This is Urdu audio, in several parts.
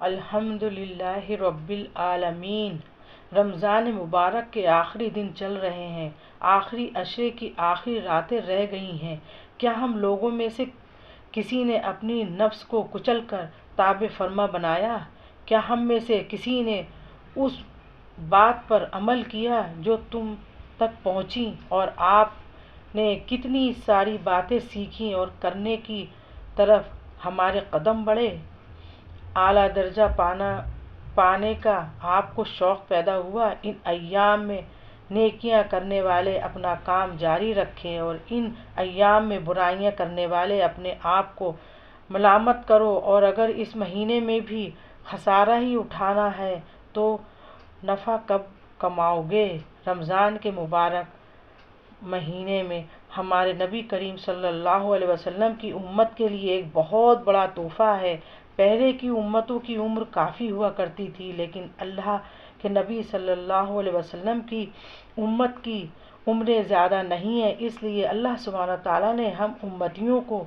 الحمدللہ رب العالمین۔ رمضان مبارک کے آخری دن چل رہے ہیں، آخری عشرے کی آخری راتیں رہ گئی ہیں۔ کیا ہم لوگوں میں سے کسی نے اپنی نفس کو کچل کر تابع فرما بنایا؟ کیا ہم میں سے کسی نے اس بات پر عمل کیا جو تم تک پہنچی، اور آپ نے کتنی ساری باتیں سیکھیں اور کرنے کی طرف ہمارے قدم بڑھے؟ اعلیٰ درجہ پانے کا آپ کو شوق پیدا ہوا؟ ان ایام میں نیکیاں کرنے والے اپنا کام جاری رکھیں، اور ان ایام میں برائیاں کرنے والے اپنے آپ کو ملامت کرو، اور اگر اس مہینے میں بھی خسارہ ہی اٹھانا ہے تو نفع کب کماؤ گے؟ رمضان کے مبارک مہینے میں ہمارے نبی کریم صلی اللہ علیہ وسلم کی امت کے لیے ایک بہت بڑا تحفہ ہے۔ پہلے کی امتوں کی عمر کافی ہوا کرتی تھی، لیکن اللہ کے نبی صلی اللہ علیہ وسلم کی امت کی عمریں زیادہ نہیں ہیں، اس لیے اللہ سبحانہ تعالیٰ نے ہم امتیوں کو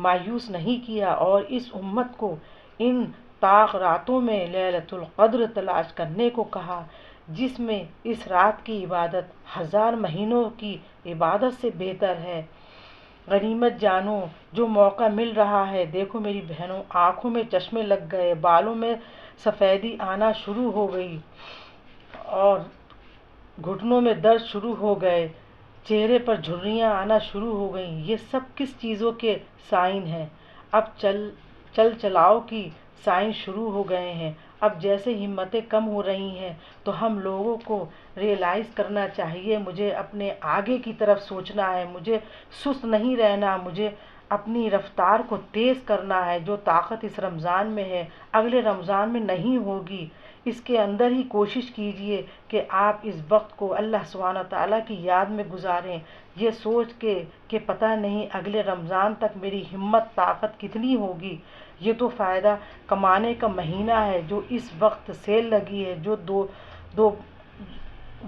مایوس نہیں کیا اور اس امت کو ان طاق راتوں میں لیلۃ القدر تلاش کرنے کو کہا، جس میں اس رات کی عبادت 1000 مہینوں کی عبادت سے بہتر ہے۔ غنیمت جانو جو موقع مل رہا ہے۔ دیکھو میری بہنوں، آنکھوں میں چشمے لگ گئے، بالوں میں سفیدی آنا شروع ہو گئی اور گھٹنوں میں درد شروع ہو گئے، چہرے پر جھریاں آنا شروع ہو گئیں۔ یہ سب کس چیزوں کے سائن ہیں؟ اب چلاؤ کی سائن شروع ہو گئے ہیں۔ اب جیسے ہمتیں کم ہو رہی ہیں تو ہم لوگوں کو ریئلائز کرنا چاہیے، مجھے اپنے آگے کی طرف سوچنا ہے، مجھے سست نہیں رہنا، مجھے اپنی رفتار کو تیز کرنا ہے۔ جو طاقت اس رمضان میں ہے اگلے رمضان میں نہیں ہوگی۔ اس کے اندر ہی کوشش کیجئے کہ آپ اس وقت کو اللہ سبحانہ تعالیٰ کی یاد میں گزاریں، یہ سوچ کے کہ پتہ نہیں اگلے رمضان تک میری ہمت طاقت کتنی ہوگی۔ یہ تو فائدہ کمانے کا مہینہ ہے، جو اس وقت سیل لگی ہے،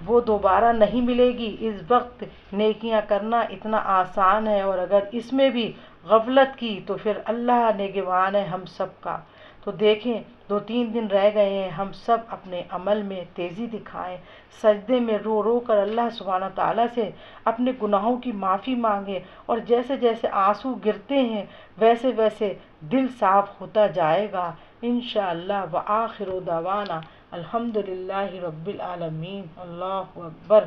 وہ دوبارہ نہیں ملے گی۔ اس وقت نیکیاں کرنا اتنا آسان ہے، اور اگر اس میں بھی غفلت کی تو پھر اللہ نگہبان ہے ہم سب کا۔ تو دیکھیں 2-3 دن رہ گئے ہیں، ہم سب اپنے عمل میں تیزی دکھائیں، سجدے میں رو رو کر اللہ سبحانہ تعالیٰ سے اپنے گناہوں کی معافی مانگیں، اور جیسے جیسے آنسو گرتے ہیں ویسے ویسے دل صاف ہوتا جائے گا انشاءاللہ۔ وآخر دعوانا الحمدللہ رب العالمین۔ اللہ اکبر۔